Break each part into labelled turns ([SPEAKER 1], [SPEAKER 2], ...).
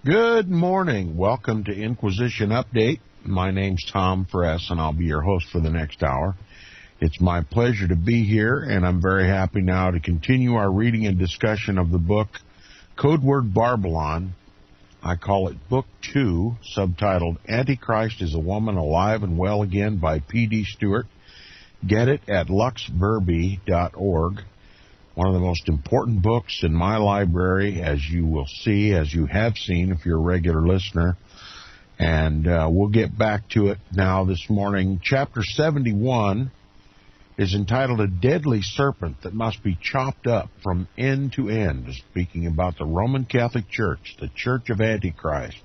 [SPEAKER 1] Good morning. Welcome to Inquisition Update. My name's Tom Fress, and I'll be your host for the next hour. It's my pleasure to be here, and I'm very happy now to continue our reading and discussion of the book Codeword Barbelon. I call it Book 2, subtitled Antichrist is a Woman Alive and Well Again by P.D. Stewart. Get it at luxverbi.org. One of the most important books in my library, as you will see, as you have seen if you're a regular listener. And we'll get back to it now this morning. Chapter 71 is entitled A Deadly Serpent That Must Be Chopped Up from End to End, speaking about the Roman Catholic Church, the Church of Antichrist,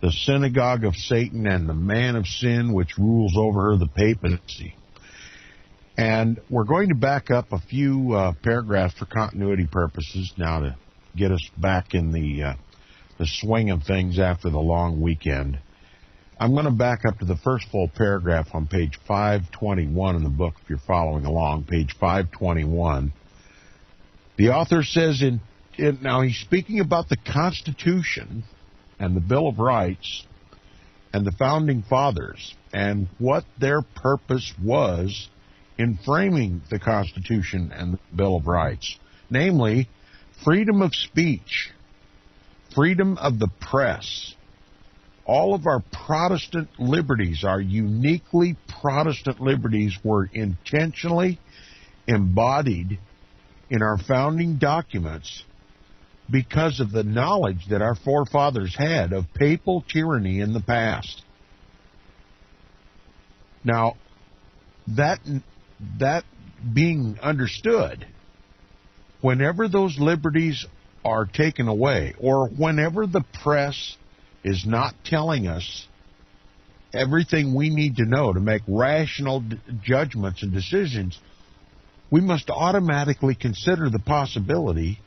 [SPEAKER 1] the synagogue of Satan, and the man of sin which rules over her, the Papacy. And we're going to back up a few paragraphs for continuity purposes now to get us back in the swing of things after the long weekend. I'm going to back up to the first full paragraph on page 521 in the book, if you're following along, page 521. The author says, now he's speaking about the Constitution and the Bill of Rights and the Founding Fathers and what their purpose was in framing the Constitution and the Bill of Rights, namely freedom of speech, freedom of the press. All of our Protestant liberties, our uniquely Protestant liberties, were intentionally embodied in our founding documents because of the knowledge that our forefathers had of papal tyranny in the past. Now, that being understood, whenever those liberties are taken away, or whenever the press is not telling us everything we need to know to make rational judgments and decisions, we must automatically consider the possibility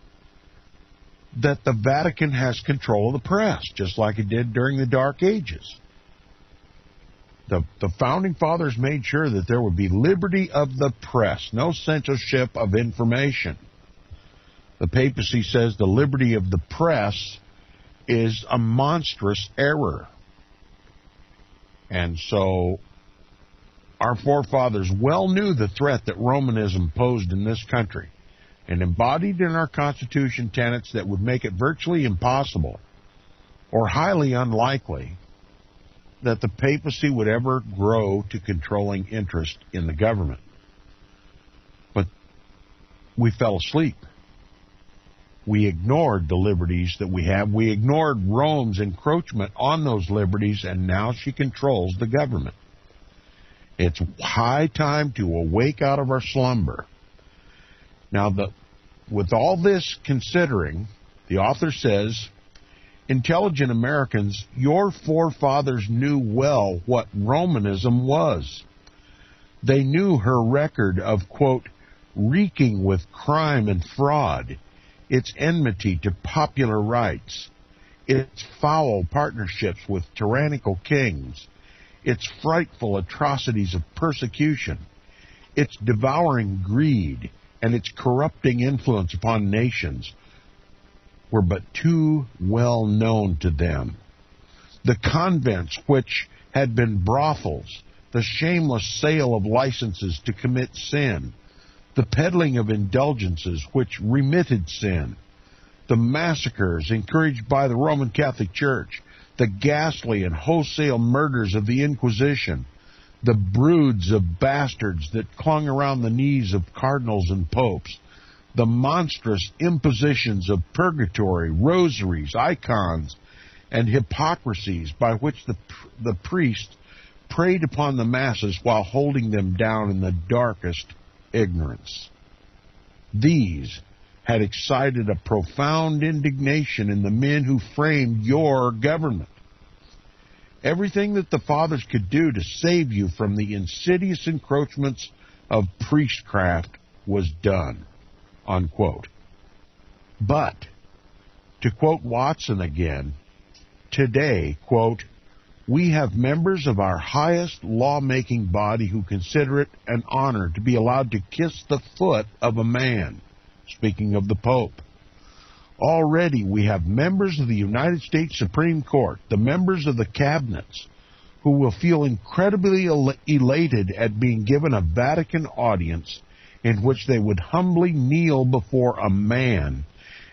[SPEAKER 1] that the Vatican has control of the press, just like it did during the Dark Ages. The Founding Fathers made sure that there would be liberty of the press, no censorship of information. The Papacy says the liberty of the press is a monstrous error. And so our forefathers well knew the threat that Romanism posed in this country and embodied in our Constitution tenets that would make it virtually impossible or highly unlikely that the Papacy would ever grow to controlling interest in the government. But we fell asleep. We ignored the liberties that we have. We ignored Rome's encroachment on those liberties, and now she controls the government. It's high time to awake out of our slumber. Now, with all this considering, the author says, intelligent Americans, your forefathers knew well what Romanism was. They knew her record of, quote, reeking with crime and fraud, its enmity to popular rights, its foul partnerships with tyrannical kings, its frightful atrocities of persecution, its devouring greed, and its corrupting influence upon nations were but too well known to them. The convents which had been brothels, the shameless sale of licenses to commit sin, the peddling of indulgences which remitted sin, the massacres encouraged by the Roman Catholic Church, the ghastly and wholesale murders of the Inquisition, the broods of bastards that clung around the knees of cardinals and popes, the monstrous impositions of purgatory, rosaries, icons, and hypocrisies by which the priest preyed upon the masses while holding them down in the darkest ignorance. These had excited a profound indignation in the men who framed your government. Everything that the fathers could do to save you from the insidious encroachments of priestcraft was done, unquote. But, to quote Watson again, today, quote, we have members of our highest lawmaking body who consider it an honor to be allowed to kiss the foot of a man, speaking of the Pope, Already we have members of the United States Supreme Court, the members of the cabinets, who will feel incredibly elated at being given a Vatican audience in which they would humbly kneel before a man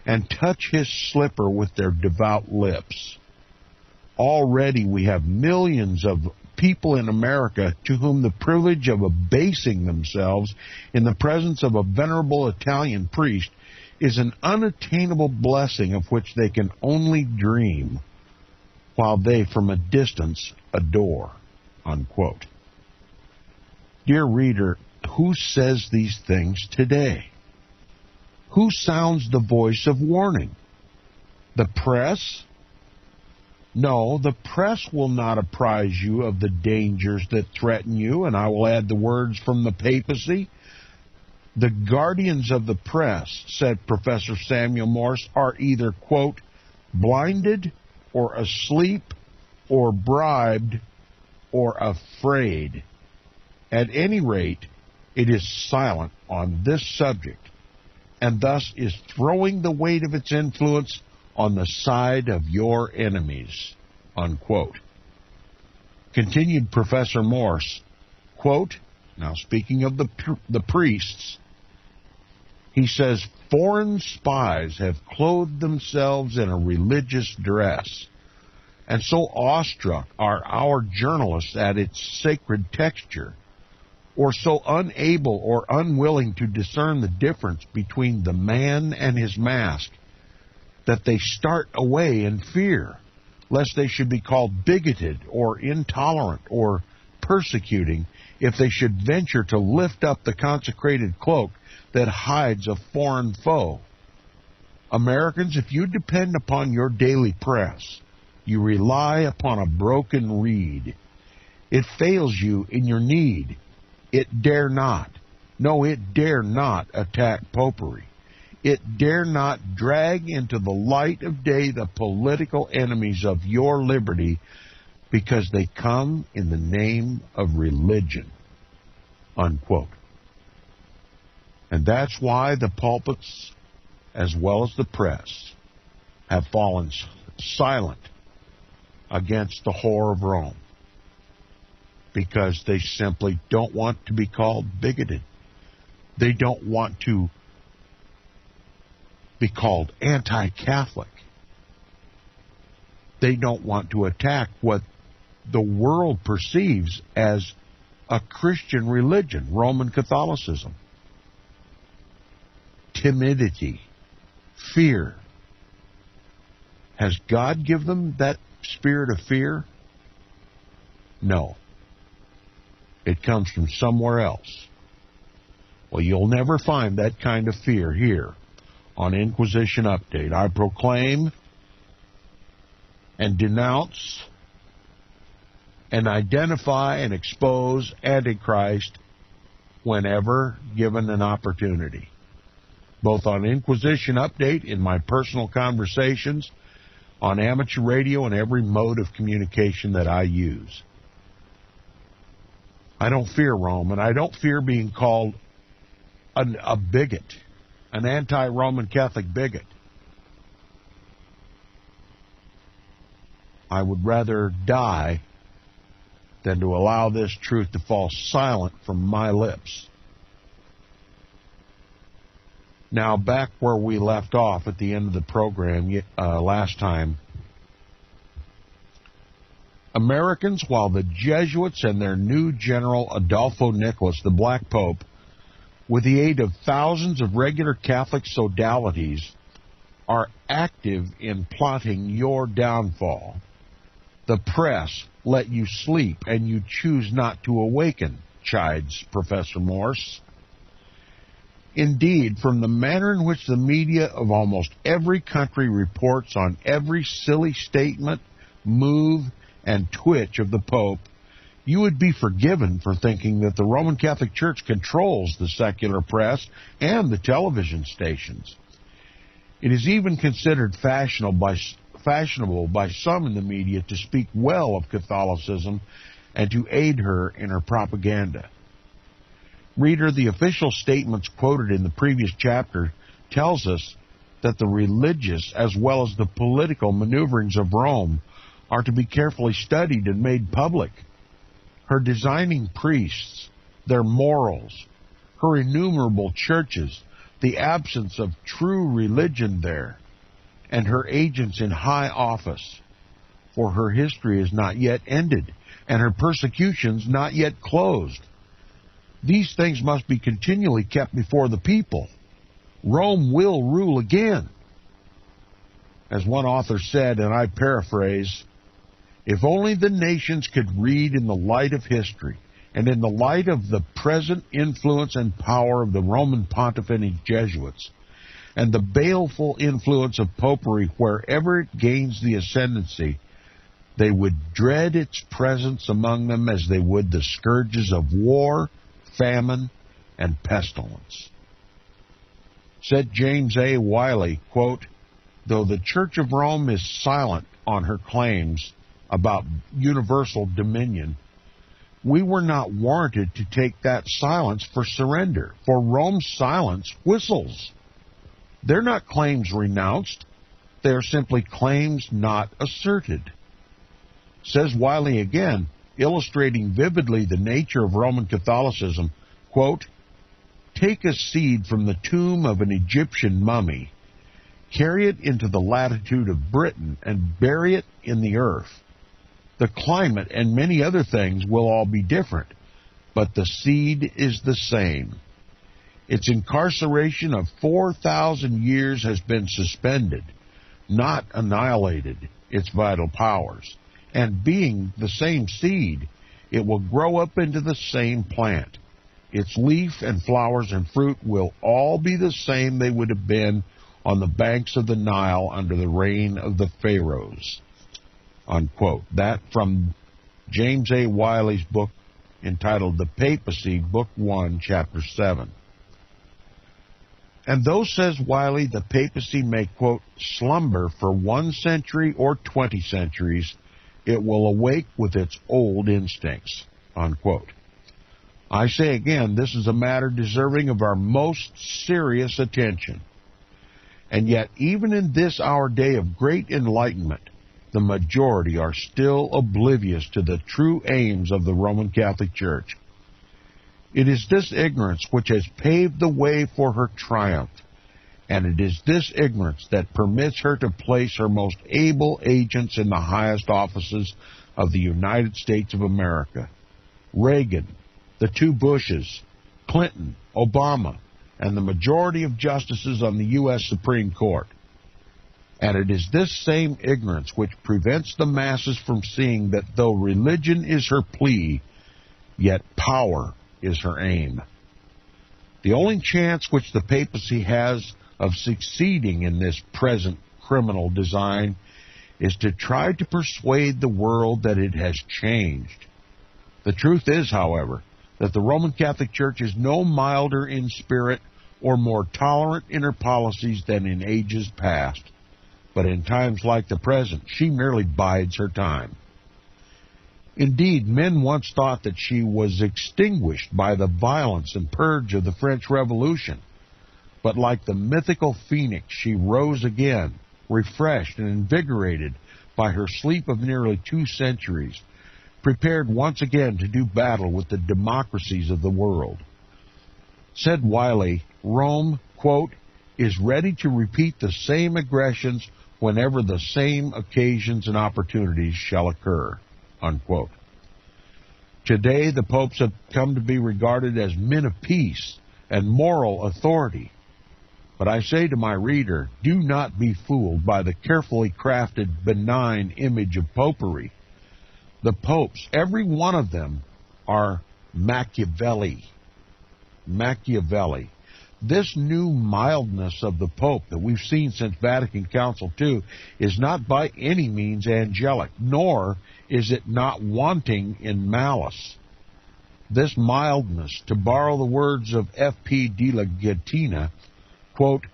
[SPEAKER 1] and touch his slipper with their devout lips. Already we have millions of people in America to whom the privilege of abasing themselves in the presence of a venerable Italian priest is an unattainable blessing of which they can only dream, while they from a distance adore." Unquote. Dear reader, who says these things today? Who sounds the voice of warning? The press? No, the press will not apprise you of the dangers that threaten you, and I will add the words from the Papacy. The guardians of the press, said Professor Samuel Morse, are either, quote, blinded or asleep or bribed or afraid. At any rate, it is silent on this subject, and thus is throwing the weight of its influence on the side of your enemies, unquote. Continued Professor Morse, quote, now speaking of the priests, he says, foreign spies have clothed themselves in a religious dress, and so awestruck are our journalists at its sacred texture, or so unable or unwilling to discern the difference between the man and his mask, that they start away in fear, lest they should be called bigoted or intolerant or persecuting if they should venture to lift up the consecrated cloak that hides a foreign foe. Americans, if you depend upon your daily press, you rely upon a broken reed. It fails you in your need. It dare not, no, it dare not attack popery. It dare not drag into the light of day the political enemies of your liberty, because they come in the name of religion, unquote. And that's why the pulpits, as well as the press, have fallen silent against the whore of Rome, because they simply don't want to be called bigoted. They don't want to be called anti-Catholic. They don't want to attack what the world perceives as a Christian religion, Roman Catholicism. Timidity, fear. Has God given them that spirit of fear? No. It comes from somewhere else. Well, you'll never find that kind of fear here on Inquisition Update. I proclaim and denounce and identify and expose Antichrist whenever given an opportunity, both on Inquisition Update, in my personal conversations, on amateur radio, and every mode of communication that I use. I don't fear Rome, and I don't fear being called a bigot, an anti-Roman Catholic bigot. I would rather die than to allow this truth to fall silent from my lips. Now, back where we left off at the end of the program last time, Americans, while the Jesuits and their new general Adolfo Nicholas, the Black Pope, with the aid of thousands of regular Catholic sodalities, are active in plotting your downfall. The press let you sleep, and you choose not to awaken, chides Professor Morse. Indeed, from the manner in which the media of almost every country reports on every silly statement, move, and twitch of the Pope, you would be forgiven for thinking that the Roman Catholic Church controls the secular press and the television stations. It is even considered fashionable by some in the media to speak well of Catholicism and to aid her in her propaganda. Reader, the official statements quoted in the previous chapter tells us that the religious as well as the political maneuverings of Rome are to be carefully studied and made public. Her designing priests, their morals, her innumerable churches, the absence of true religion there, and her agents in high office. For her history is not yet ended, and her persecutions not yet closed. These things must be continually kept before the people. Rome will rule again. As one author said, and I paraphrase, if only the nations could read in the light of history, and in the light of the present influence and power of the Roman Pontiff and his Jesuits, and the baleful influence of popery wherever it gains the ascendancy, they would dread its presence among them as they would the scourges of war, famine, and pestilence. Said James A. Wiley, quote, though the Church of Rome is silent on her claims about universal dominion, we were not warranted to take that silence for surrender, for Rome's silence whistles. They're not claims renounced. They are simply claims not asserted. Says Wiley again, illustrating vividly the nature of Roman Catholicism, quote, take a seed from the tomb of an Egyptian mummy, carry it into the latitude of Britain, and bury it in the earth. The climate and many other things will all be different, but the seed is the same. Its incarceration of 4,000 years has been suspended, not annihilated, its vital powers. And being the same seed, it will grow up into the same plant. Its leaf and flowers and fruit will all be the same they would have been on the banks of the Nile under the reign of the pharaohs. Unquote. That from James A. Wiley's book entitled The Papacy, Book 1, Chapter 7. And though, says Wiley, the papacy may, quote, slumber for 1 century or 20 centuries, it will awake with its old instincts, unquote. I say again, this is a matter deserving of our most serious attention. And yet, even in this our day of great enlightenment, the majority are still oblivious to the true aims of the Roman Catholic Church. It is this ignorance which has paved the way for her triumph, and it is this ignorance that permits her to place her most able agents in the highest offices of the United States of America. Reagan, the 2 Bushes, Clinton, Obama, and the majority of justices on the U.S. Supreme Court. And it is this same ignorance which prevents the masses from seeing that though religion is her plea, yet power is her aim. The only chance which the papacy has of succeeding in this present criminal design is to try to persuade the world that it has changed. The truth is, however, that the Roman Catholic Church is no milder in spirit or more tolerant in her policies than in ages past. But in times like the present, she merely bides her time. Indeed, men once thought that she was extinguished by the violence and purge of the French Revolution. But like the mythical phoenix, she rose again, refreshed and invigorated by her sleep of nearly 2 centuries, prepared once again to do battle with the democracies of the world. Said Wiley, Rome, quote, is ready to repeat the same aggressions whenever the same occasions and opportunities shall occur, unquote. Today, the popes have come to be regarded as men of peace and moral authority. But I say to my reader, do not be fooled by the carefully crafted, benign image of popery. The popes, every one of them, are Machiavelli. Machiavelli. This new mildness of the Pope that we've seen since Vatican Council II is not by any means angelic, nor is it not wanting in malice. This mildness, to borrow the words of F.P. de la Ghettina, quote,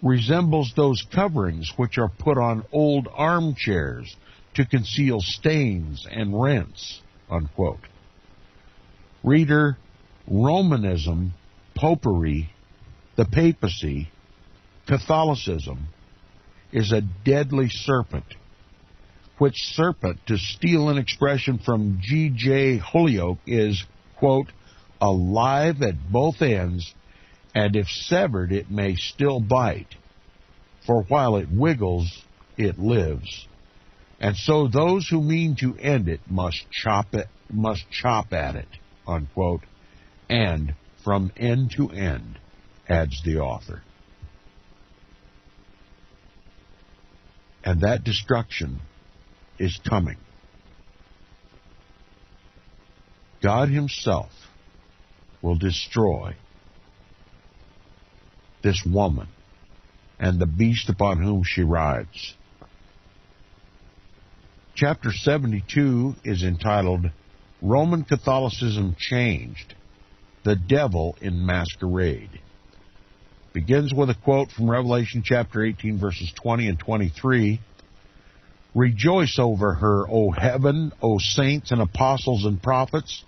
[SPEAKER 1] resembles those coverings which are put on old armchairs to conceal stains and rents, unquote. Reader, Romanism, popery, the papacy, Catholicism is a deadly serpent, which serpent, to steal an expression from G.J. Holyoake, is, quote, alive at both ends, and if severed it may still bite, for while it wiggles, it lives. And so those who mean to end it must chop at it, unquote, and from end to end, adds the author. And that destruction is coming. God himself will destroy this woman and the beast upon whom she rides. Chapter 72 is entitled, Roman Catholicism Changed, the Devil in Masquerade. Begins with a quote from Revelation chapter 18, verses 20 and 23. Rejoice over her, O heaven, O saints and apostles and prophets,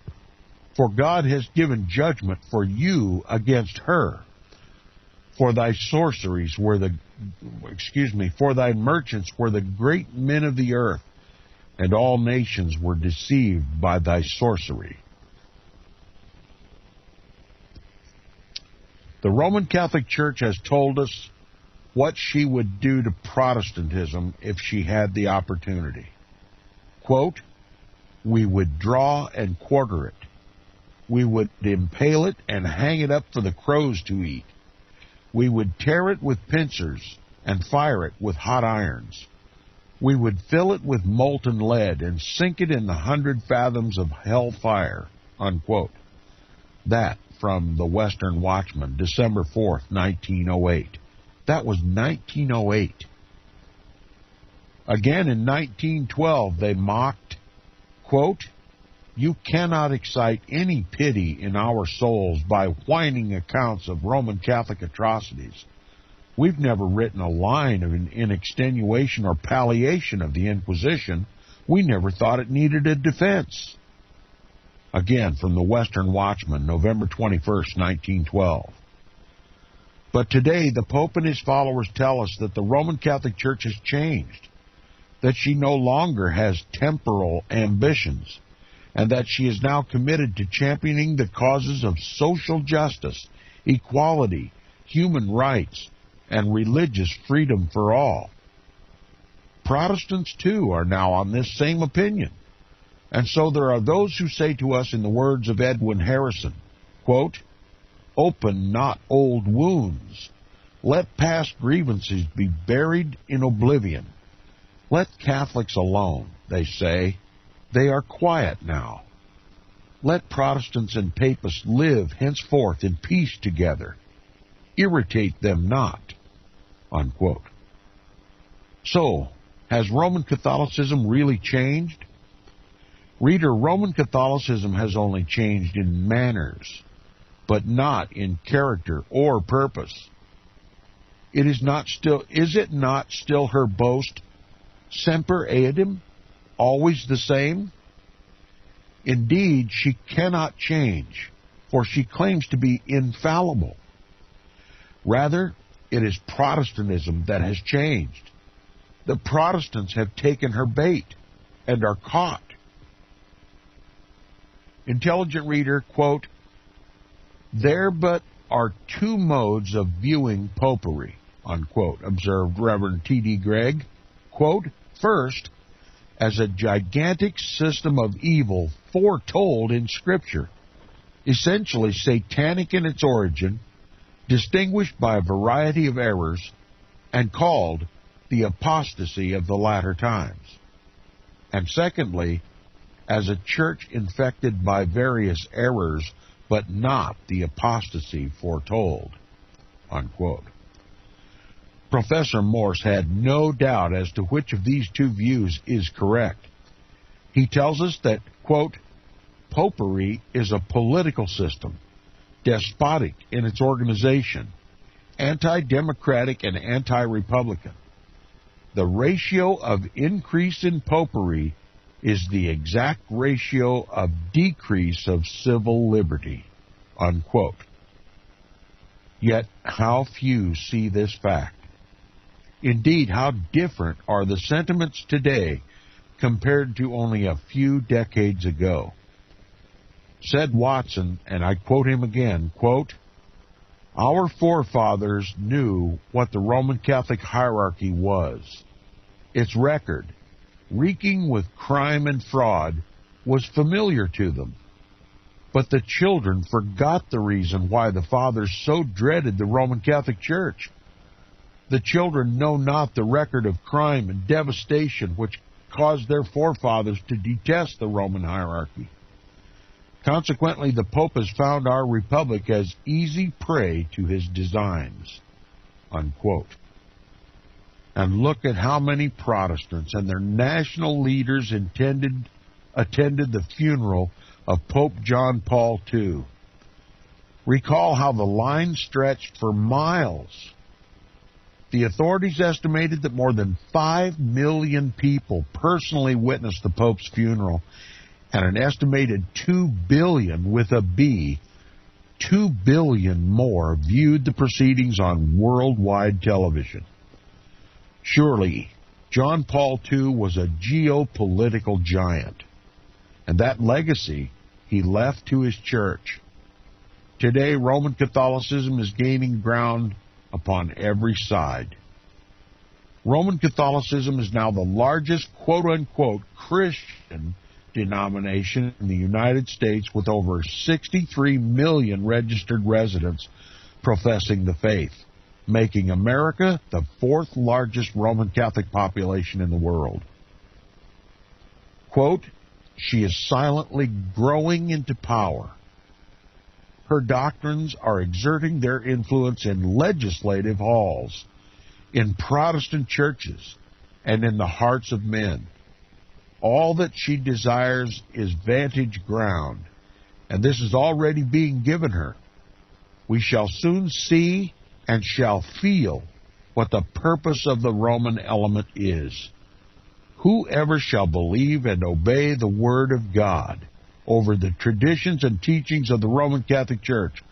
[SPEAKER 1] for God has given judgment for you against her. For thy sorceries were for thy merchants were the great men of the earth, and all nations were deceived by thy sorcery. The Roman Catholic Church has told us what she would do to Protestantism if she had the opportunity. Quote, we would draw and quarter it. We would impale it and hang it up for the crows to eat. We would tear it with pincers and fire it with hot irons. We would fill it with molten lead and sink it in the 100 fathoms of hell fire, unquote. That from the Western Watchman, December 4th, 1908. That was 1908. Again, in 1912, they mocked, quote, you cannot excite any pity in our souls by whining accounts of Roman Catholic atrocities. We've never written a line in extenuation or palliation of the Inquisition. We never thought it needed a defense. Again, from the Western Watchman, November 21st, 1912. But today, the Pope and his followers tell us that the Roman Catholic Church has changed, that she no longer has temporal ambitions, and that she is now committed to championing the causes of social justice, equality, human rights, and religious freedom for all. Protestants, too, are now on this same opinion. And so there are those who say to us in the words of Edwin Harrison, quote, open not old wounds. Let past grievances be buried in oblivion. Let Catholics alone, they say. They are quiet now. Let Protestants and Papists live henceforth in peace together. Irritate them not, unquote. So, has Roman Catholicism really changed? Reader, Roman Catholicism has only changed in manners, but not in character or purpose. Is it not still her boast, semper eadem, always the same? Indeed, she cannot change, for she claims to be infallible. Rather, it is Protestantism that has changed. The Protestants have taken her bait and are caught. Intelligent reader, quote, there but are two modes of viewing popery, unquote, observed Reverend T.D. Gregg. Quote, first, as a gigantic system of evil foretold in Scripture, essentially satanic in its origin, distinguished by a variety of errors, and called the apostasy of the latter times. And secondly, as a church infected by various errors, but not the apostasy foretold, unquote. Professor Morse had no doubt as to which of these two views is correct. He tells us that, quote, popery is a political system, despotic in its organization, anti-democratic and anti-republican. The ratio of increase in popery is the exact ratio of decrease of civil liberty, unquote. Yet how few see this fact. Indeed, how different are the sentiments today compared to only a few decades ago. Said Watson, and I quote him again, quote, "Our forefathers knew what the Roman Catholic hierarchy was. Its record, reeking with crime and fraud, was familiar to them. But the children forgot the reason why the fathers so dreaded the Roman Catholic Church. The children know not the record of crime and devastation which caused their forefathers to detest the Roman hierarchy. Consequently, the Pope has found our republic as easy prey to his designs." Unquote. And look at how many Protestants and their national leaders attended the funeral of Pope John Paul II. Recall how the line stretched for miles. The authorities estimated that more than 5 million people personally witnessed the Pope's funeral, and an estimated 2 billion, with a B, 2 billion more viewed the proceedings on worldwide television. Surely, John Paul II was a geopolitical giant, and that legacy he left to his church. Today, Roman Catholicism is gaining ground upon every side. Roman Catholicism is now the largest quote-unquote Christian denomination in the United States, with over 63 million registered residents professing the faith, making America the fourth largest Roman Catholic population in the world. Quote, "She is silently growing into power. Her doctrines are exerting their influence in legislative halls, in Protestant churches, and in the hearts of men. All that she desires is vantage ground, and this is already being given her. We shall soon see and shall feel what the purpose of the Roman element is. Whoever shall believe and obey the Word of God over the traditions and teachings of the Roman Catholic Church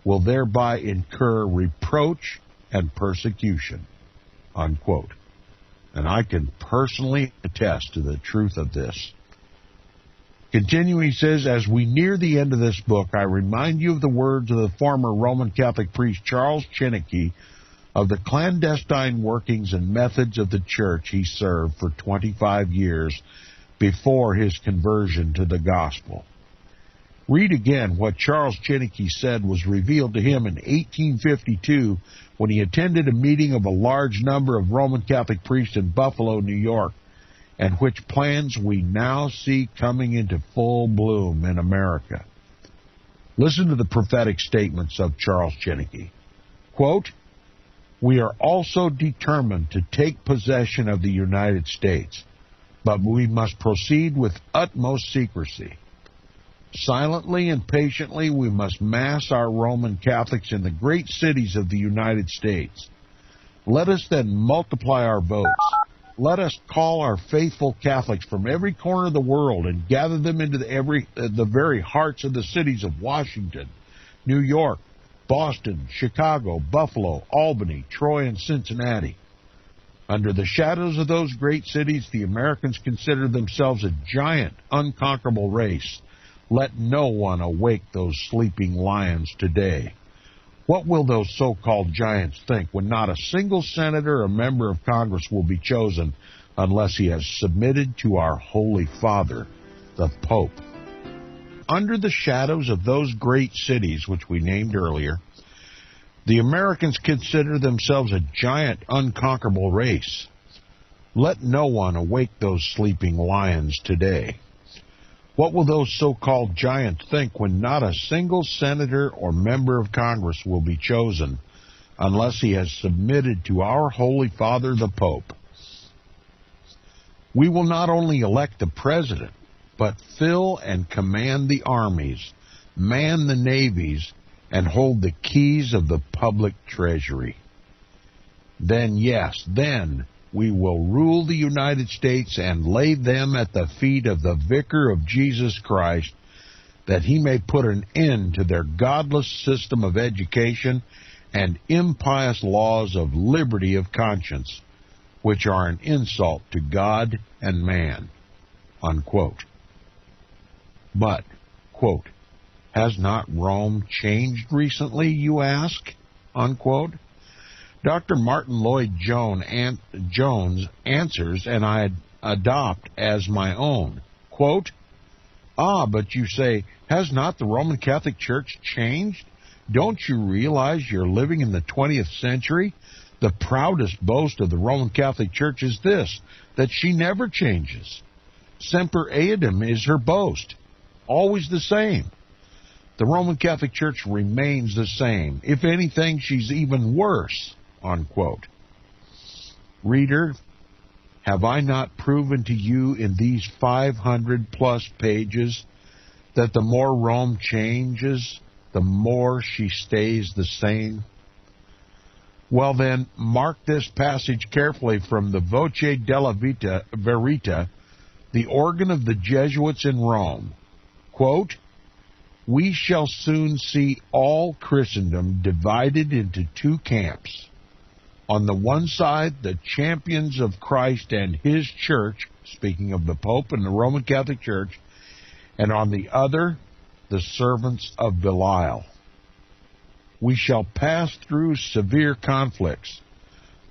[SPEAKER 1] will thereby incur reproach and persecution." Unquote. And I can personally attest to the truth of this. Continuing, he says, "As we near the end of this book, I remind you of the words of the former Roman Catholic priest Charles Chinnicky of the clandestine workings and methods of the church he served for 25 years before his conversion to the gospel. Read again what Charles Chinnicky said was revealed to him in 1852 when he attended a meeting of a large number of Roman Catholic priests in Buffalo, New York, and which plans we now see coming into full bloom in America. Listen to the prophetic statements of Charles Chinnicky. Quote, "We are also determined to take possession of the United States, but we must proceed with utmost secrecy. Silently and patiently we must mass our Roman Catholics in the great cities of the United States. Let us then multiply our votes. Let us call our faithful Catholics from every corner of the world and gather them into the very hearts of the cities of Washington, New York, Boston, Chicago, Buffalo, Albany, Troy, and Cincinnati. Under the shadows of those great cities, the Americans consider themselves a giant, unconquerable race. Let no one awake those sleeping lions today. What will those so-called giants think when not a single senator or member of Congress will be chosen unless he has submitted to our Holy Father, the Pope? Under the shadows of those great cities which we named earlier, the Americans consider themselves a giant, unconquerable race. Let no one awake those sleeping lions today. What will those so-called giants think when not a single senator or member of Congress will be chosen unless he has submitted to our Holy Father, the Pope? We will not only elect the president, but fill and command the armies, man the navies, and hold the keys of the public treasury. Then, yes, then we will rule the United States and lay them at the feet of the Vicar of Jesus Christ, that he may put an end to their godless system of education and impious laws of liberty of conscience, which are an insult to God and man, unquote. But, quote, has not Rome changed recently, you ask, unquote? Dr. Martin Lloyd-Jones answers, and I adopt as my own, quote, but you say, has not the Roman Catholic Church changed? Don't you realize you're living in the 20th century? The proudest boast of the Roman Catholic Church is this, that she never changes. Semper Eadem is her boast, always the same. The Roman Catholic Church remains the same. If anything, she's even worse, unquote. Reader, have I not proven to you in these 500-plus pages that the more Rome changes, the more she stays the same? Well then, mark this passage carefully from the Voce della Verita, the organ of the Jesuits in Rome. Quote, we shall soon see all Christendom divided into two camps. On the one side, the champions of Christ and his church, speaking of the Pope and the Roman Catholic Church, and on the other, the servants of Belial. We shall pass through severe conflicts,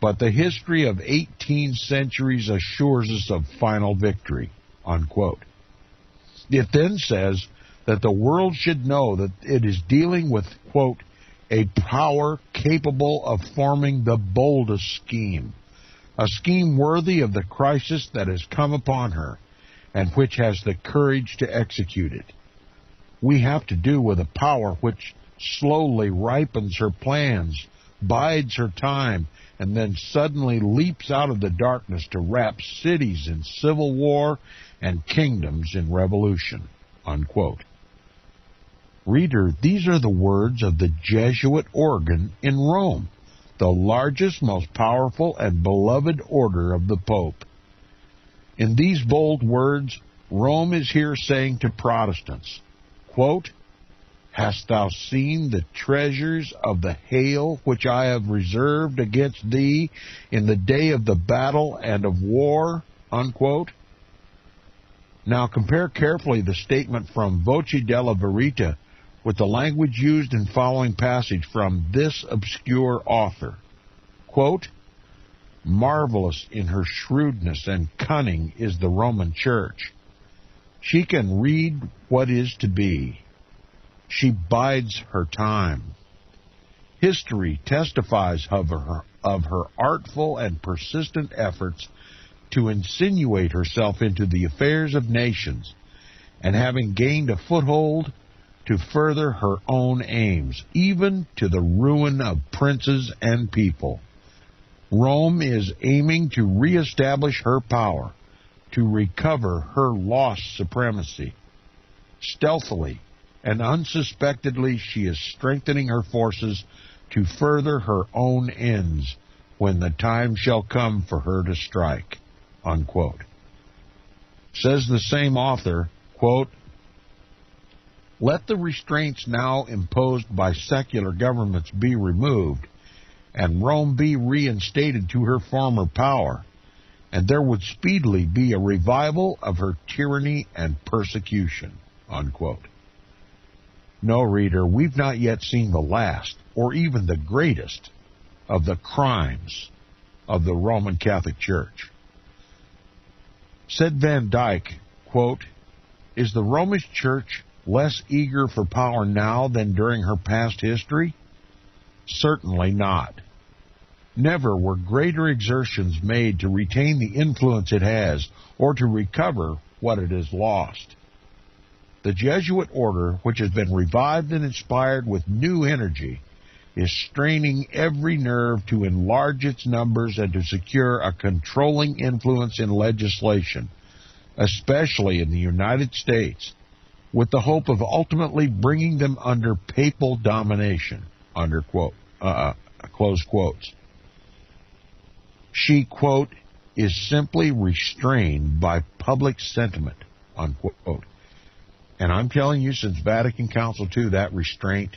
[SPEAKER 1] but the history of 18 centuries assures us of final victory, unquote. It then says that the world should know that it is dealing with, quote, a power capable of forming the boldest scheme, a scheme worthy of the crisis that has come upon her, and which has the courage to execute it. We have to do with a power which slowly ripens her plans, bides her time, and then suddenly leaps out of the darkness to wrap cities in civil war and kingdoms in revolution, unquote. Reader, these are the words of the Jesuit organ in Rome, the largest, most powerful, and beloved order of the Pope. In these bold words, Rome is here saying to Protestants, quote, hast thou seen the treasures of the hail which I have reserved against thee in the day of the battle and of war, unquote? Now compare carefully the statement from Voce della Verita with the language used in following passage from this obscure author. Quote, marvelous in her shrewdness and cunning is the Roman Church. She can read what is to be. She bides her time. History testifies of her artful and persistent efforts to insinuate herself into the affairs of nations, and having gained a foothold, to further her own aims, even to the ruin of princes and people. Rome is aiming to reestablish her power, to recover her lost supremacy. Stealthily and unsuspectedly, she is strengthening her forces to further her own ends when the time shall come for her to strike, unquote. Says the same author, quote, let the restraints now imposed by secular governments be removed, and Rome be reinstated to her former power, and there would speedily be a revival of her tyranny and persecution, unquote. No, reader, we've not yet seen the last, or even the greatest, of the crimes of the Roman Catholic Church. Said Van Dyke, quote, is the Roman Church less eager for power now than during her past history? Certainly not. Never were greater exertions made to retain the influence it has or to recover what it has lost. The Jesuit order, which has been revived and inspired with new energy, is straining every nerve to enlarge its numbers and to secure a controlling influence in legislation, especially in the United States, with the hope of ultimately bringing them under papal domination, under close quotes. She, quote, is simply restrained by public sentiment, unquote. And I'm telling you, since Vatican Council II, that restraint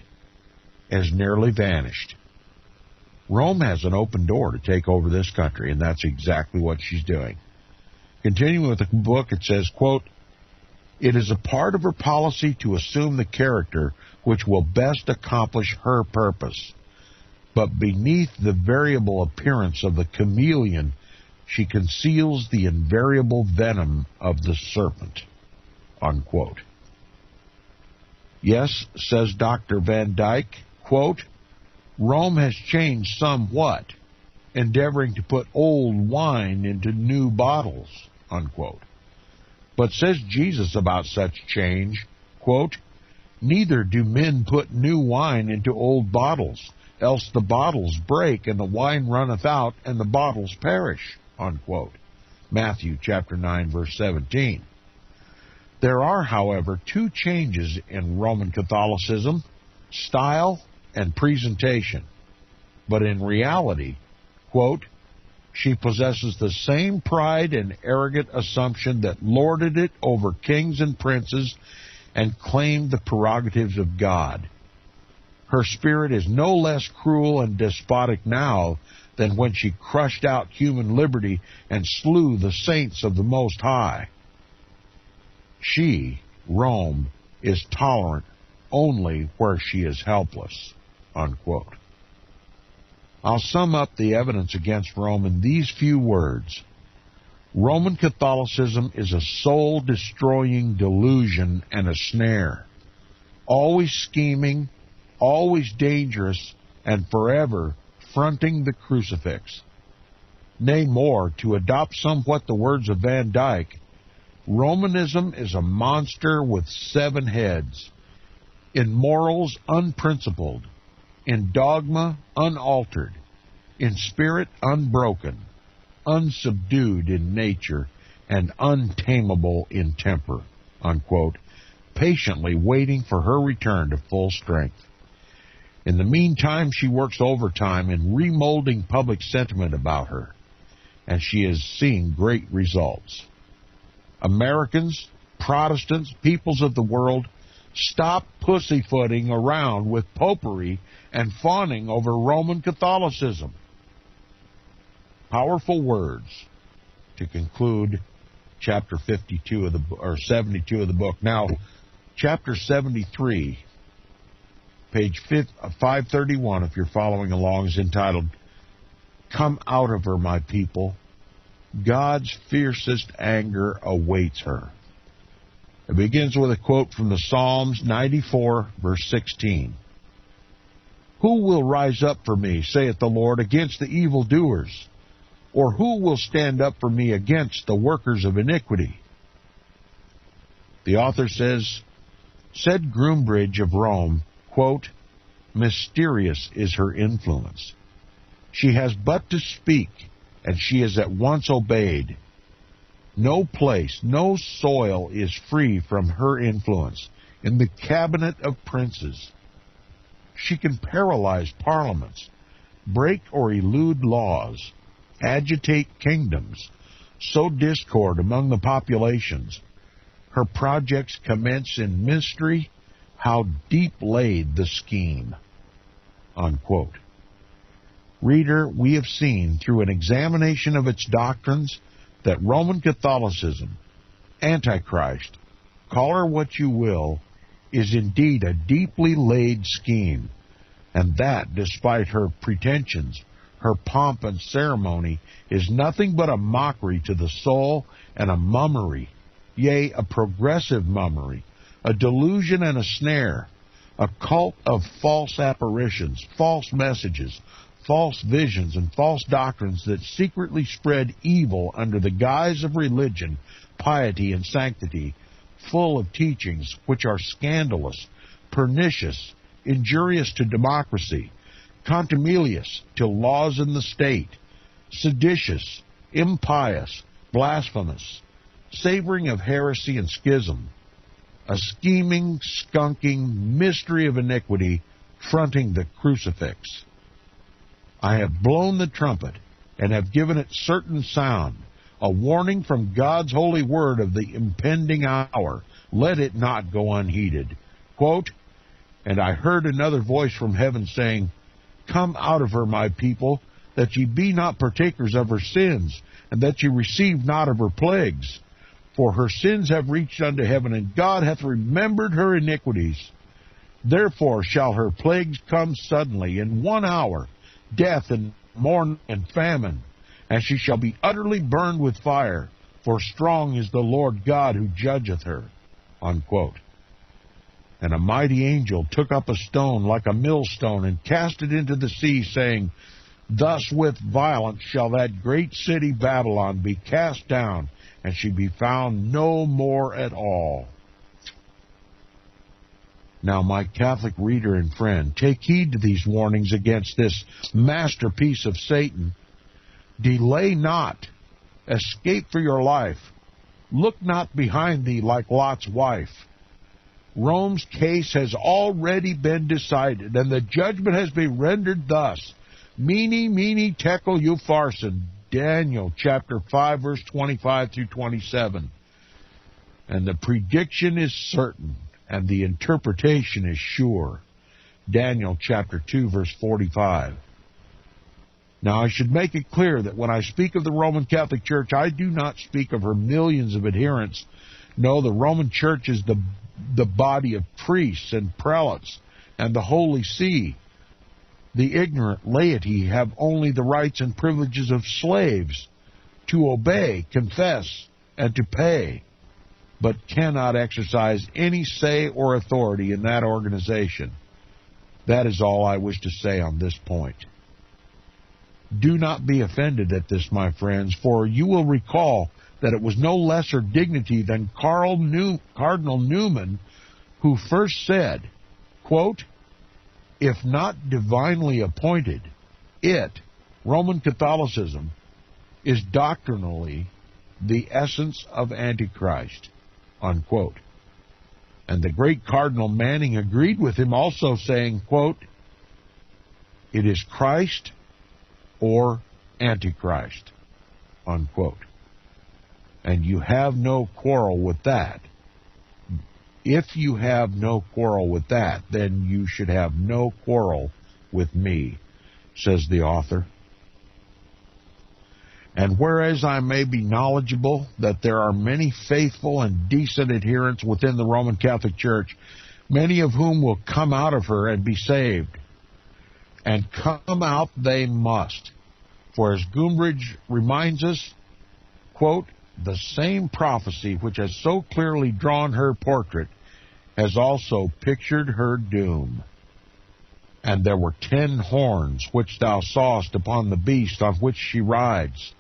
[SPEAKER 1] has nearly vanished. Rome has an open door to take over this country, and that's exactly what she's doing. Continuing with the book, it says, quote, "It is a part of her policy to assume the character which will best accomplish her purpose. But beneath the variable appearance of the chameleon, she conceals the invariable venom of the serpent." Unquote. Yes, says Dr. Van Dyke, quote, "Rome has changed somewhat, endeavoring to put old wine into new bottles," unquote. But says Jesus about such change, quote, "Neither do men put new wine into old bottles, else the bottles break, and the wine runneth out, and the bottles perish," unquote. Matthew chapter 9, verse 17. There are, however, two changes in Roman Catholicism, style and presentation. But in reality, quote, "She possesses the same pride and arrogant assumption that lorded it over kings and princes and claimed the prerogatives of God. Her spirit is no less cruel and despotic now than when she crushed out human liberty and slew the saints of the Most High. She, Rome, is tolerant only where she is helpless," unquote. I'll sum up the evidence against Rome in these few words. Roman Catholicism is a soul-destroying delusion and a snare, always scheming, always dangerous, and forever fronting the crucifix. Nay, more, to adopt somewhat the words of Van Dyke, Romanism is a monster with 7 heads, in morals unprincipled, in dogma unaltered, in spirit unbroken, unsubdued in nature, and untamable in temper," unquote, patiently waiting for her return to full strength. In the meantime, she works overtime in remolding public sentiment about her, and she is seeing great results. Americans, Protestants, peoples of the world, stop pussyfooting around with popery and fawning over Roman Catholicism. Powerful words to conclude chapter 52 of the or 72 of the book. Now, chapter 73, page 531, if you're following along, is entitled, "Come out of her, my people. God's fiercest anger awaits her." It begins with a quote from the Psalms 94, verse 16. "Who will rise up for me, saith the Lord, against the evildoers? Or who will stand up for me against the workers of iniquity?" The author says, said Groombridge of Rome, quote, "Mysterious is her influence. She has but to speak, and she is at once obeyed. No place, no soil is free from her influence. In the cabinet of princes, she can paralyze parliaments, break or elude laws, agitate kingdoms, sow discord among the populations. Her projects commence in mystery. How deep laid the scheme," unquote. Reader, we have seen through an examination of its doctrines that Roman Catholicism, Antichrist, call her what you will, is indeed a deeply laid scheme, and that, despite her pretensions, her pomp and ceremony, is nothing but a mockery to the soul and a mummery, yea, a progressive mummery, a delusion and a snare, a cult of false apparitions, false messages, false visions, and false doctrines that secretly spread evil under the guise of religion, piety, and sanctity, full of teachings which are scandalous, pernicious, injurious to democracy, contumelious to laws in the state, seditious, impious, blasphemous, savoring of heresy and schism, a scheming, skunking mystery of iniquity fronting the crucifix. I have blown the trumpet and have given it certain sound, a warning from God's holy word of the impending hour. Let it not go unheeded. Quote, "And I heard another voice from heaven saying, Come out of her, my people, that ye be not partakers of her sins, and that ye receive not of her plagues. For her sins have reached unto heaven, and God hath remembered her iniquities. Therefore shall her plagues come suddenly, in 1 hour, death and mourning and famine, and she shall be utterly burned with fire, for strong is the Lord God who judgeth her." Unquote. And a mighty angel took up a stone like a millstone and cast it into the sea, saying, "Thus with violence shall that great city Babylon be cast down, and she be found no more at all." Now, my Catholic reader and friend, take heed to these warnings against this masterpiece of Satan. Delay not. Escape for your life. Look not behind thee like Lot's wife. Rome's case has already been decided, and the judgment has been rendered thus. Mene, mene, tekel, upharsin. Daniel chapter 5, verse 25 through 27. And the prediction is certain, and the interpretation is sure. Daniel chapter 2, verse 45. Now, I should make it clear that when I speak of the Roman Catholic Church, I do not speak of her millions of adherents. No, the Roman Church is the body of priests and prelates and the Holy See. The ignorant laity have only the rights and privileges of slaves to obey, confess, and to pay, but cannot exercise any say or authority in that organization. That is all I wish to say on this point. Do not be offended at this, my friends, for you will recall that it was no lesser dignity than Cardinal Newman who first said, quote, "If not divinely appointed, Roman Catholicism, is doctrinally the essence of Antichrist," unquote. And the great Cardinal Manning agreed with him, also saying, quote, "It is Christ or Antichrist," unquote. And you have no quarrel with that. If you have no quarrel with that, then you should have no quarrel with me, says the author. And whereas I may be knowledgeable that there are many faithful and decent adherents within the Roman Catholic Church, many of whom will come out of her and be saved, and come out they must. For as Gumbrich reminds us, quote, "The same prophecy which has so clearly drawn her portrait has also pictured her doom. And there were 10 horns which thou sawest upon the beast on which she rides.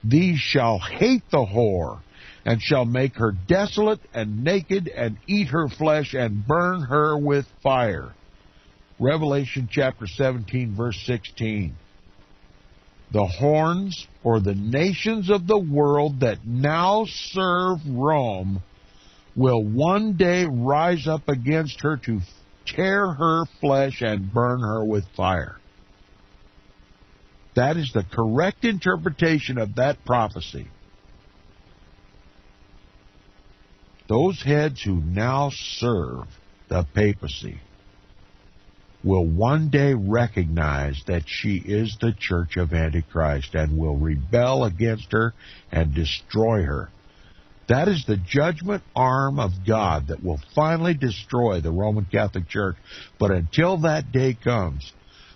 [SPEAKER 1] These shall hate the whore, and shall make her desolate and naked, and eat her flesh, and burn her with fire." Revelation chapter 17, verse 16. The horns, or the nations of the world that now serve Rome, will one day rise up against her to tear her flesh and burn her with fire. That is the correct interpretation of that prophecy. Those heads who now serve the papacy will one day recognize that she is the Church of Antichrist and will rebel against her and destroy her. That is the judgment arm of God that will finally destroy the Roman Catholic Church. But until that day comes,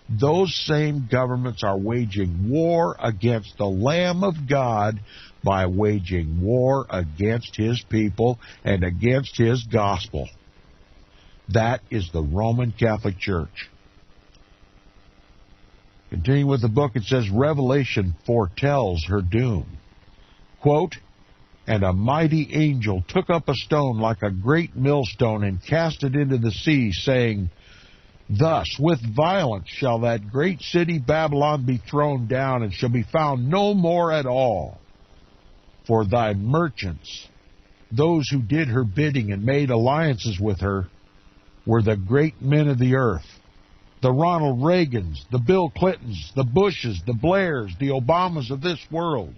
[SPEAKER 1] those same governments are waging war against the Lamb of God by waging war against His people and against His gospel. That is the Roman Catholic Church. Continuing with the book, it says, Revelation foretells her doom. Quote, "And a mighty angel took up a stone like a great millstone and cast it into the sea, saying, Thus with violence shall that great city Babylon be thrown down, and shall be found no more at all. For thy merchants, those who did her bidding and made alliances with her, were the great men of the earth, the Ronald Reagans, the Bill Clintons, the Bushes, the Blairs, the Obamas of this world.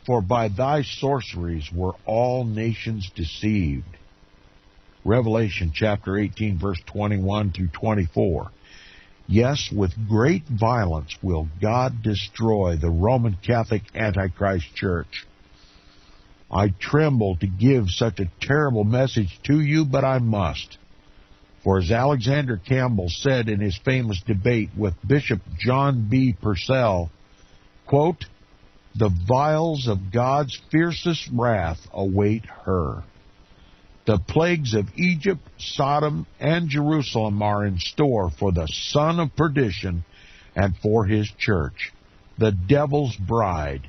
[SPEAKER 1] For by thy sorceries were all nations deceived." Revelation chapter 18, verse 21 through 24. Yes, with great violence will God destroy the Roman Catholic Antichrist Church. I tremble to give such a terrible message to you, but I must. For as Alexander Campbell said in his famous debate with Bishop John B. Purcell, quote, "The vials of God's fiercest wrath await her. The plagues of Egypt, Sodom, and Jerusalem are in store for the son of perdition and for his church, the devil's bride,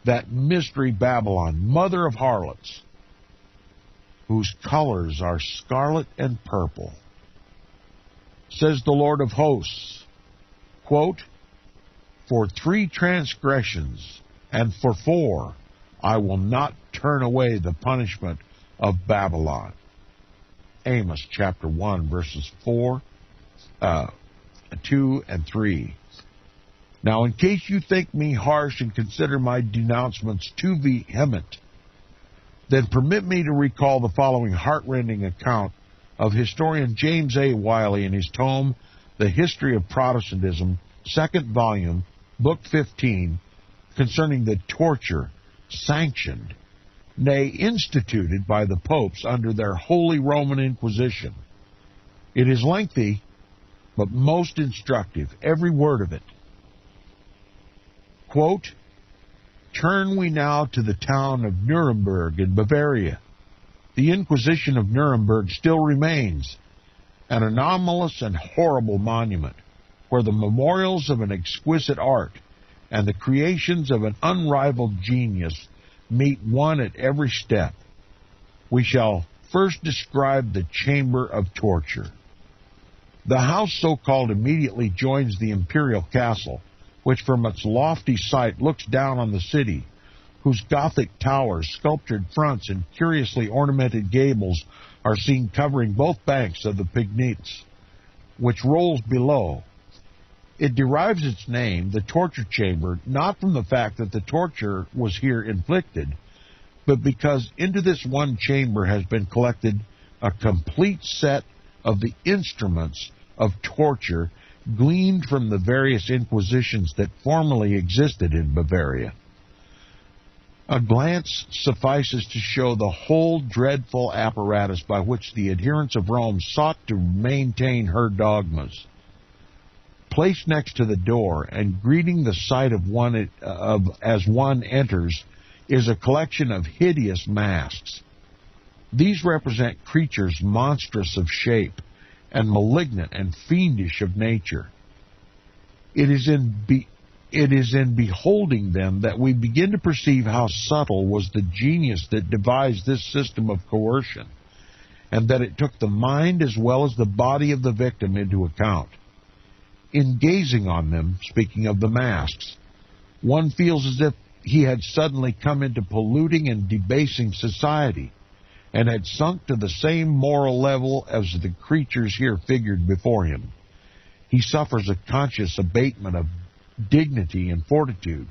[SPEAKER 1] that mystery Babylon, mother of harlots, whose colors are scarlet and purple. Says the Lord of hosts, quote, "For 3 transgressions and for 4 I will not turn away the punishment of Babylon." Amos chapter 1, verses 2 and 3. Now, in case you think me harsh and consider my denouncements too vehement, then permit me to recall the following heartrending account of historian James A. Wiley in his tome, The History of Protestantism, 2nd volume, book 15, concerning the torture sanctioned, nay, instituted by the popes under their Holy Roman Inquisition. It is lengthy, but most instructive, every word of it. Quote, "Turn we now to the town of Nuremberg in Bavaria. The Inquisition of Nuremberg still remains, an anomalous and horrible monument, where the memorials of an exquisite art and the creations of an unrivaled genius meet one at every step. We shall first describe the chamber of torture. The house so-called immediately joins the imperial castle, which from its lofty site looks down on the city, whose Gothic towers, sculptured fronts, and curiously ornamented gables are seen covering both banks of the Pegnitz, which rolls below. It derives its name, the torture chamber, not from the fact that the torture was here inflicted, but because into this one chamber has been collected a complete set of the instruments of torture gleaned from the various inquisitions that formerly existed in Bavaria. A glance suffices to show the whole dreadful apparatus by which the adherents of Rome sought to maintain her dogmas. Placed next to the door and greeting the sight of one as one enters is a collection of hideous masks. These represent creatures monstrous of shape and malignant and fiendish of nature. It is in beholding them that we begin to perceive how subtle was the genius that devised this system of coercion, and that it took the mind as well as the body of the victim into account. In gazing on them, speaking of the masks, one feels as if he had suddenly come into polluting and debasing society, and had sunk to the same moral level as the creatures here figured before him. He suffers a conscious abatement of dignity and fortitude.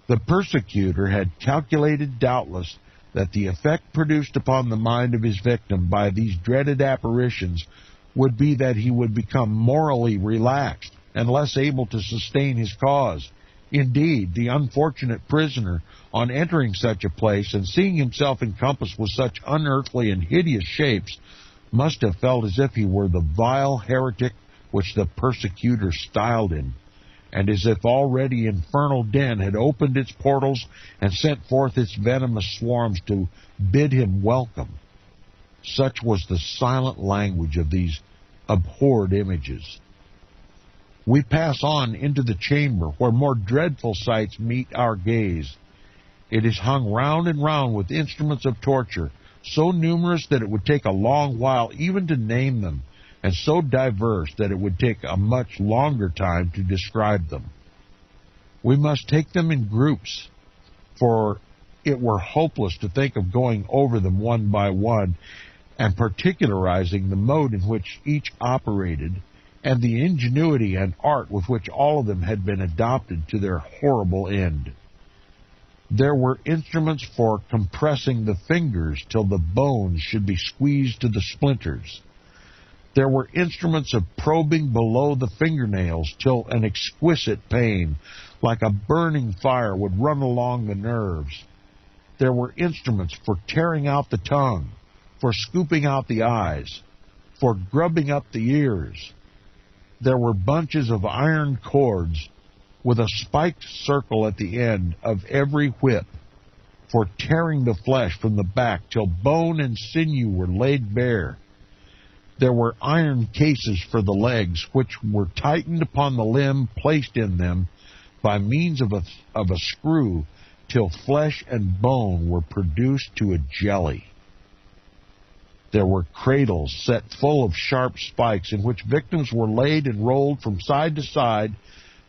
[SPEAKER 1] The persecutor had calculated, doubtless, that the effect produced upon the mind of his victim by these dreaded apparitions would be that he would become morally relaxed and less able to sustain his cause. Indeed, the unfortunate prisoner, on entering such a place and seeing himself encompassed with such unearthly and hideous shapes, must have felt as if he were the vile heretic which the persecutor styled him, and as if already infernal den had opened its portals and sent forth its venomous swarms to bid him welcome. Such was the silent language of these abhorred images. We pass on into the chamber, where more dreadful sights meet our gaze. It is hung round and round with instruments of torture, so numerous that it would take a long while even to name them, and so diverse that it would take a much longer time to describe them. We must take them in groups, for it were hopeless to think of going over them one by one and particularizing the mode in which each operated, and the ingenuity and art with which all of them had been adopted to their horrible end. There were instruments for compressing the fingers till the bones should be squeezed to the splinters, There were instruments of probing below the fingernails till an exquisite pain, like a burning fire, would run along the nerves. There were instruments for tearing out the tongue, for scooping out the eyes, for grubbing up the ears. There were bunches of iron cords with a spiked circle at the end of every whip, for tearing the flesh from the back till bone and sinew were laid bare. There were iron cases for the legs, which were tightened upon the limb placed in them by means of a screw, till flesh and bone were produced to a jelly. There were cradles set full of sharp spikes, in which victims were laid and rolled from side to side,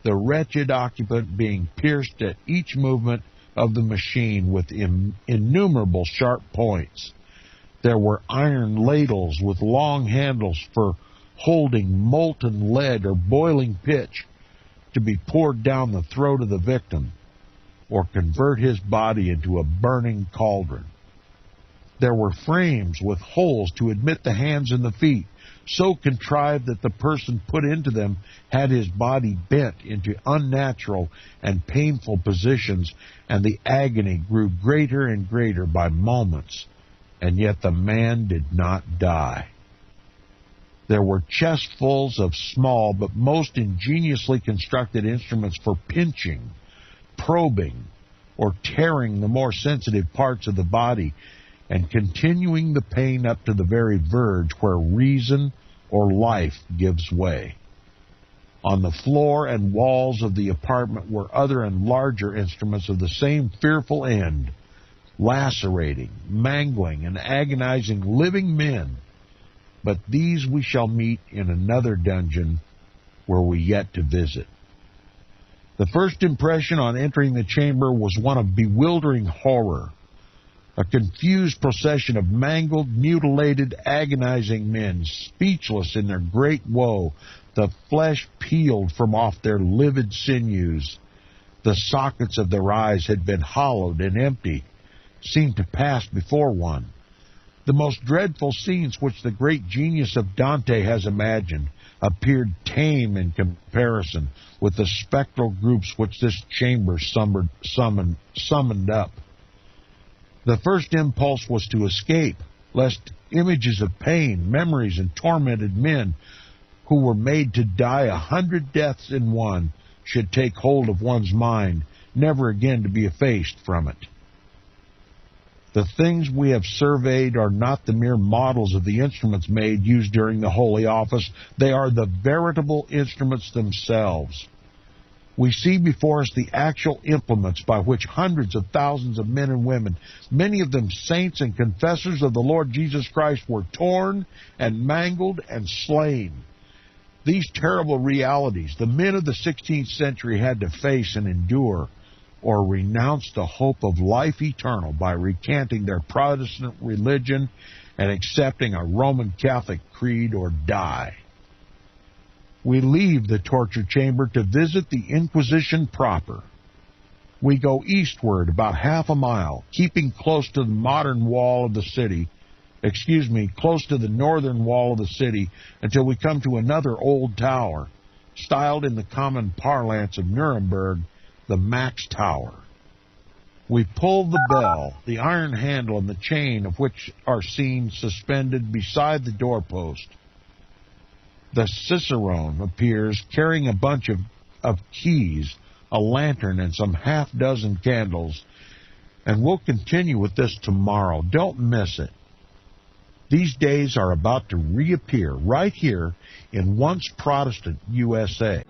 [SPEAKER 1] the wretched occupant being pierced at each movement of the machine with innumerable sharp points. There were iron ladles with long handles for holding molten lead or boiling pitch to be poured down the throat of the victim, or convert his body into a burning cauldron. There were frames with holes to admit the hands and the feet, so contrived that the person put into them had his body bent into unnatural and painful positions, and the agony grew greater and greater by moments, and yet the man did not die. There were chestfuls of small but most ingeniously constructed instruments for pinching, probing, or tearing the more sensitive parts of the body, and continuing the pain up to the very verge where reason or life gives way. On the floor and walls of the apartment were other and larger instruments of the same fearful end, lacerating, mangling, and agonizing living men. But these we shall meet in another dungeon where we yet to visit. The first impression on entering the chamber was one of bewildering horror. A confused procession of mangled, mutilated, agonizing men, speechless in their great woe, the flesh peeled from off their livid sinews. The sockets of their eyes had been hollowed and empty, seemed to pass before one. The most dreadful scenes which the great genius of Dante has imagined appeared tame in comparison with the spectral groups which this chamber summoned up. The first impulse was to escape, lest images of pain, memories, and tormented men who were made to die 100 deaths in one should take hold of one's mind, never again to be effaced from it. The things we have surveyed are not the mere models of the instruments used during the Holy Office. They are the veritable instruments themselves. We see before us the actual implements by which hundreds of thousands of men and women, many of them saints and confessors of the Lord Jesus Christ, were torn and mangled and slain. These terrible realities the men of the 16th century had to face and endure, or renounce the hope of life eternal by recanting their Protestant religion and accepting a Roman Catholic creed, or die. We leave the torture chamber to visit the Inquisition proper. We go eastward about half a mile, keeping close to the modern wall of the city, close to the northern wall of the city, until we come to another old tower, styled in the common parlance of Nuremberg, the Max Tower. We pull the bell, the iron handle and the chain of which are seen suspended beside the doorpost. The cicerone appears carrying a bunch of keys, a lantern, and some half-dozen candles, and we'll continue with this tomorrow. Don't miss it. These days are about to reappear right here in once Protestant USA.